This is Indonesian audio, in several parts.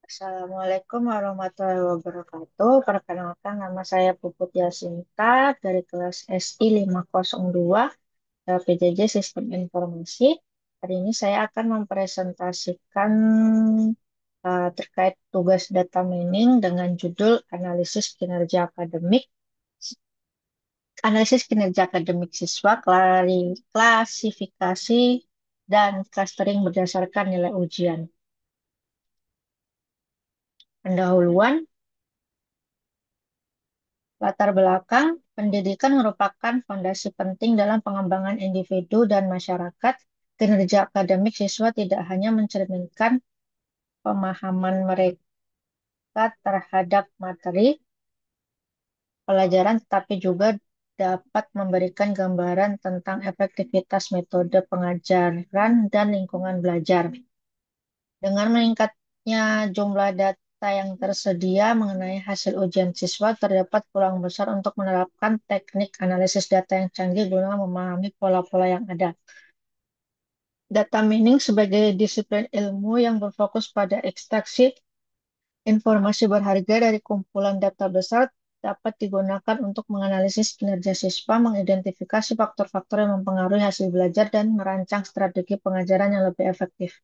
Assalamualaikum warahmatullahi wabarakatuh. Perkenalkan nama saya Puput Yasinta dari kelas SI 502 PJJ Sistem Informasi. Hari ini saya akan mempresentasikan terkait tugas data mining dengan judul analisis kinerja akademik siswa, klasifikasi dan clustering berdasarkan nilai ujian. Pendahuluan. Latar belakang, pendidikan merupakan fondasi penting dalam pengembangan individu dan masyarakat. Kinerja akademik siswa tidak hanya mencerminkan pemahaman mereka terhadap materi pelajaran, tetapi juga dapat memberikan gambaran tentang efektivitas metode pengajaran dan lingkungan belajar. Dengan meningkatnya jumlah data yang tersedia mengenai hasil ujian siswa, terdapat peluang besar untuk menerapkan teknik analisis data yang canggih guna memahami pola-pola yang ada. Data mining sebagai disiplin ilmu yang berfokus pada ekstraksi informasi berharga dari kumpulan data besar dapat digunakan untuk menganalisis kinerja siswa, mengidentifikasi faktor-faktor yang mempengaruhi hasil belajar, dan merancang strategi pengajaran yang lebih efektif.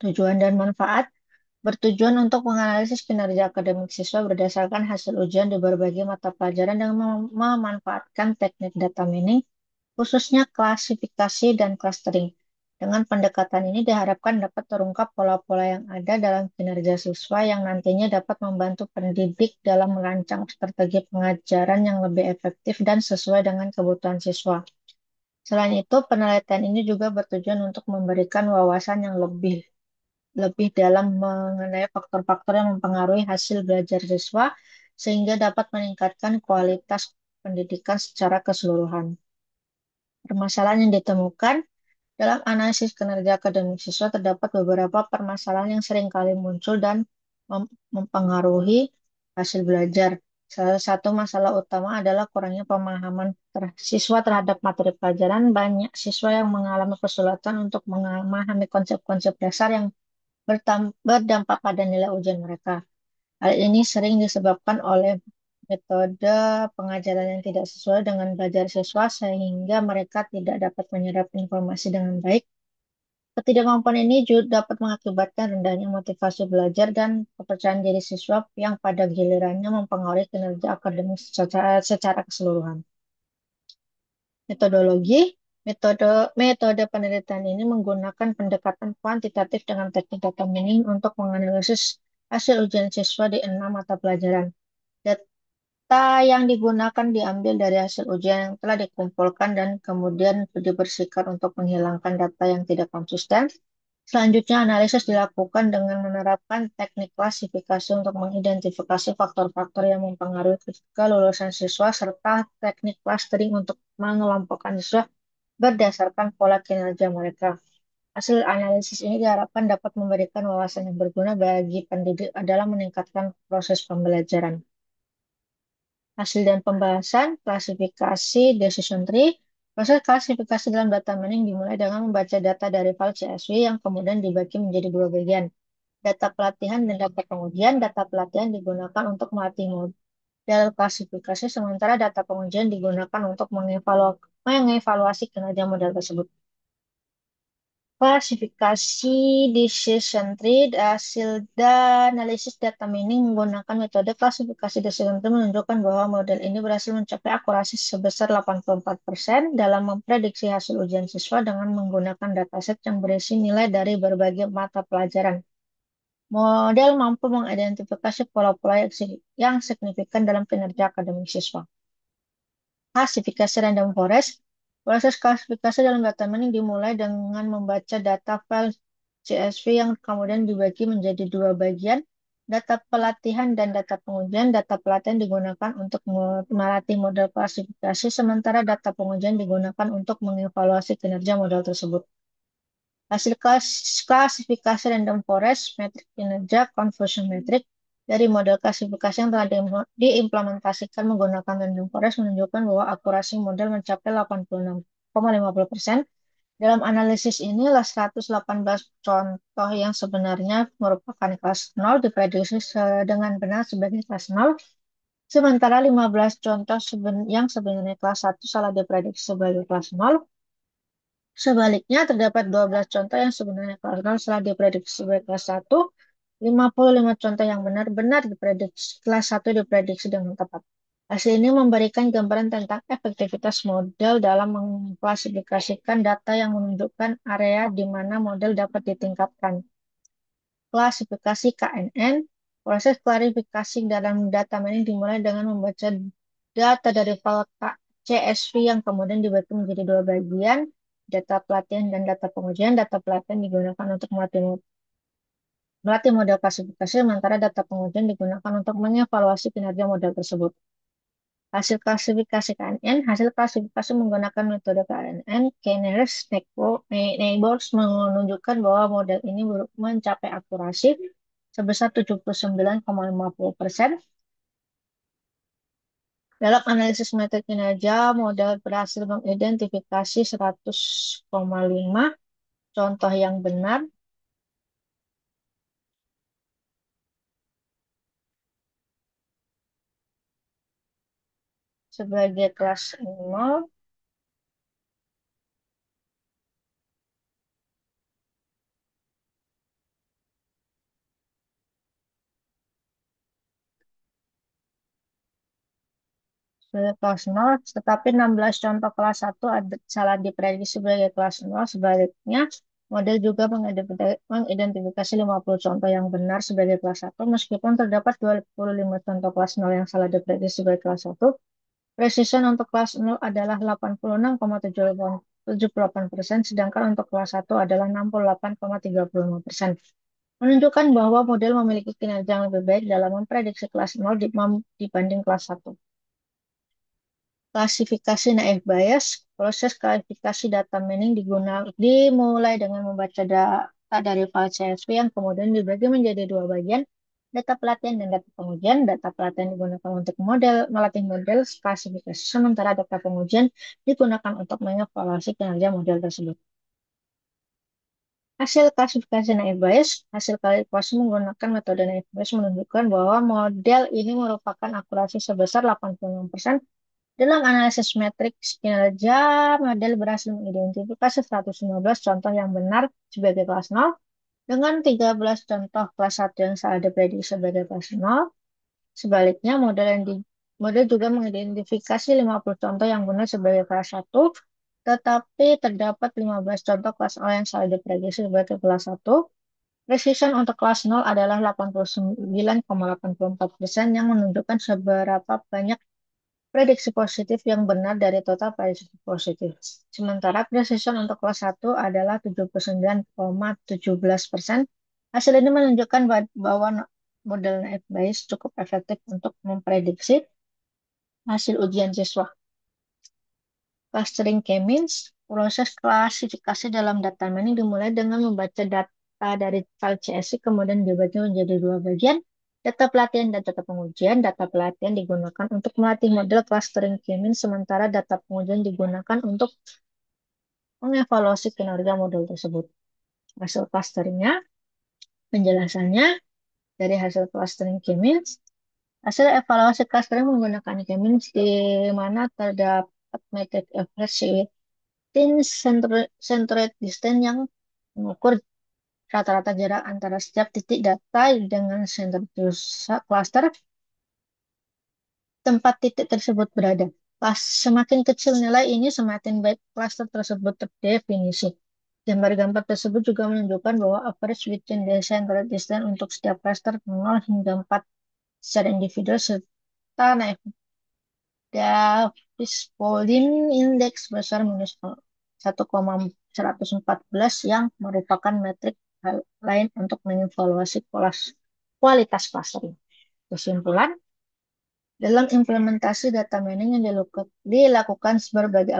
Tujuan dan manfaat bertujuan untuk menganalisis kinerja akademik siswa berdasarkan hasil ujian di berbagai mata pelajaran dengan memanfaatkan teknik data mining, khususnya klasifikasi dan clustering. Dengan pendekatan ini diharapkan dapat terungkap pola-pola yang ada dalam kinerja siswa yang nantinya dapat membantu pendidik dalam merancang strategi pengajaran yang lebih efektif dan sesuai dengan kebutuhan siswa. Selain itu, penelitian ini juga bertujuan untuk memberikan wawasan yang lebih dalam mengenai faktor-faktor yang mempengaruhi hasil belajar siswa, sehingga dapat meningkatkan kualitas pendidikan secara keseluruhan. Permasalahan yang ditemukan dalam analisis kinerja akademik siswa terdapat beberapa permasalahan yang sering kali muncul dan mempengaruhi hasil belajar. Salah satu masalah utama adalah kurangnya pemahaman siswa terhadap materi pelajaran. Banyak siswa yang mengalami kesulitan untuk memahami konsep-konsep dasar yang berdampak pada nilai ujian mereka. Hal ini sering disebabkan oleh metode pengajaran yang tidak sesuai dengan belajar siswa, sehingga mereka tidak dapat menyerap informasi dengan baik. Ketidakmampuan ini juga dapat mengakibatkan rendahnya motivasi belajar dan kepercayaan diri siswa yang pada gilirannya mempengaruhi kinerja akademik secara keseluruhan. Metodologi. Metode penelitian ini menggunakan pendekatan kuantitatif dengan teknik data mining untuk menganalisis hasil ujian siswa di 6 mata pelajaran. Data yang digunakan diambil dari hasil ujian yang telah dikumpulkan dan kemudian dibersihkan untuk menghilangkan data yang tidak konsisten. Selanjutnya, analisis dilakukan dengan menerapkan teknik klasifikasi untuk mengidentifikasi faktor-faktor yang mempengaruhi kelulusan siswa, serta teknik clustering untuk mengelompokkan siswa berdasarkan pola kinerja mereka. Hasil analisis ini diharapkan dapat memberikan wawasan yang berguna bagi pendidik dalam meningkatkan proses pembelajaran. Hasil dan pembahasan, klasifikasi, decision tree. Proses klasifikasi dalam data mining dimulai dengan membaca data dari file CSV yang kemudian dibagi menjadi dua bagian. Data pelatihan dan data pengujian. Data pelatihan digunakan untuk melatih model klasifikasi, sementara data pengujian digunakan untuk mengevaluasi kinerja model tersebut. Klasifikasi decision tree, hasil dan analisis data mining menggunakan metode klasifikasi decision tree menunjukkan bahwa model ini berhasil mencapai akurasi sebesar 84% dalam memprediksi hasil ujian siswa dengan menggunakan dataset yang berisi nilai dari berbagai mata pelajaran. Model mampu mengidentifikasi pola-pola yang signifikan dalam kinerja akademik siswa. Klasifikasi random forest. Proses klasifikasi dalam data mining dimulai dengan membaca data file CSV yang kemudian dibagi menjadi dua bagian, data pelatihan dan data pengujian. Data pelatihan digunakan untuk melatih model klasifikasi, sementara data pengujian digunakan untuk mengevaluasi kinerja model tersebut. Hasil klasifikasi random forest, metrik kinerja, confusion metric dari model klasifikasi yang telah diimplementasikan menggunakan random forest menunjukkan bahwa akurasi model mencapai 86,50%, Dalam analisis inilah 118 contoh yang sebenarnya merupakan kelas 0 diprediksi dengan benar sebagai kelas 0, sementara 15 contoh yang sebenarnya kelas 1 salah diprediksi sebagai kelas 0. Sebaliknya, terdapat 12 contoh yang sebenarnya kelas 0 salah diprediksi sebagai kelas 1, 55 contoh yang benar-benar diprediksi kelas 1 diprediksi dengan tepat. Hasil ini memberikan gambaran tentang efektivitas model dalam mengklasifikasikan data yang menunjukkan area di mana model dapat ditingkatkan. Klasifikasi KNN, proses klarifikasi dalam data mining dimulai dengan membaca data dari file CSV yang kemudian dibagi menjadi dua bagian, data pelatihan dan data pengujian. Data pelatihan digunakan untuk melatih model klasifikasi, sementara data pengujian digunakan untuk mengevaluasi kinerja model tersebut. Hasil klasifikasi KNN, hasil klasifikasi menggunakan metode KNN, K-nearest neighbors, menunjukkan bahwa model ini mencapai akurasi sebesar 79,50%. Dalam analisis metrik kinerja, model berhasil mengidentifikasi 100,5 contoh yang benar sebagai kelas 0. Sebagai kelas 0, tetapi 16 contoh kelas 1 salah diprediksi sebagai kelas 0. Sebaliknya, model juga mengidentifikasi 50 contoh yang benar sebagai kelas 1, meskipun terdapat 25 contoh kelas 0 yang salah diprediksi sebagai kelas 1. Precision untuk kelas 0 adalah 86,78%, sedangkan untuk kelas 1 adalah 68,35%. Menunjukkan bahwa model memiliki kinerja yang lebih baik dalam memprediksi kelas 0 dibanding kelas 1. Klasifikasi naif bias, proses klasifikasi data mining dimulai dengan membaca data dari file CSV yang kemudian dibagi menjadi dua bagian, data pelatihan dan data pengujian. Data pelatihan digunakan untuk melatih model klasifikasi, sementara data pengujian digunakan untuk mengevaluasi kinerja model tersebut. Hasil klasifikasi naif bias, hasil klasifikasi menggunakan metode naif bias menunjukkan bahwa model ini merupakan akurasi sebesar 86%. Dalam analisis matriks kinerja, model berhasil mengidentifikasi 115 contoh yang benar sebagai kelas 0, dengan 13 contoh kelas 1 yang salah diprediksi sebagai kelas 0. Sebaliknya, model juga mengidentifikasi 50 contoh yang benar sebagai kelas 1, tetapi terdapat 15 contoh kelas 0 yang salah diprediksi sebagai kelas 1. Precision untuk kelas 0 adalah 89,84%, yang menunjukkan seberapa banyak prediksi positif yang benar dari total prediksi positif. Sementara precision untuk kelas 1 adalah 79,17%. Hasil ini menunjukkan bahwa model naif Bayes cukup efektif untuk memprediksi hasil ujian siswa. Clustering K-means, proses klasifikasi dalam data mining dimulai dengan membaca data dari file CSV, kemudian dibagi menjadi dua bagian, data pelatihan dan data pengujian. Data pelatihan digunakan untuk melatih model clustering K-means, sementara data pengujian digunakan untuk mengevaluasi kinerja model tersebut. Hasil clusteringnya, penjelasannya dari hasil clustering K-means, hasil evaluasi clustering menggunakan K-means di mana terdapat metrik average centroid distance yang mengukur rata-rata jarak antara setiap titik data dengan center cluster tempat titik tersebut berada. Semakin kecil nilai ini, semakin baik cluster tersebut terdefinisi. Gambar-gambar tersebut juga menunjukkan bahwa average within the centroid distance untuk setiap cluster 0 hingga 4 secara individual, serta naik Davis-Boolean Index besar minus 1,114 yang merupakan metrik lain untuk mengevaluasi kualitas clustering. Kesimpulan, dalam implementasi data mining yang dilakukan berbagai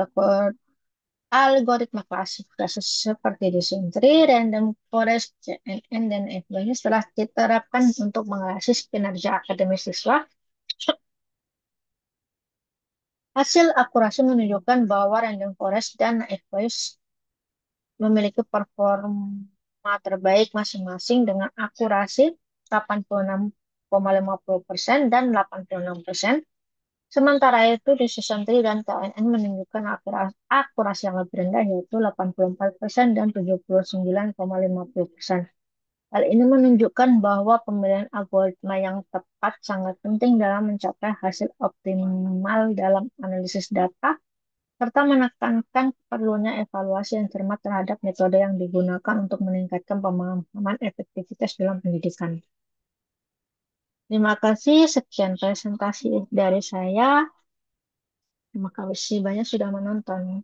algoritma klasifikasi seperti design tree, random forest, CNN, dan FBS telah diterapkan untuk menganalisis kinerja akademis siswa. Hasil akurasi menunjukkan bahwa random forest dan FBS memiliki performa terbaik masing-masing dengan akurasi 86,50% dan 86%. Sementara itu, Decision Tree dan KNN menunjukkan akurasi yang lebih rendah, yaitu 84% dan 79,50%. Hal ini menunjukkan bahwa pemilihan algoritma yang tepat sangat penting dalam mencapai hasil optimal dalam analisis data, serta menekankan perlunya evaluasi yang cermat terhadap metode yang digunakan untuk meningkatkan pemahaman efektivitas dalam pendidikan. Terima kasih, sekian presentasi dari saya. Terima kasih banyak sudah menonton.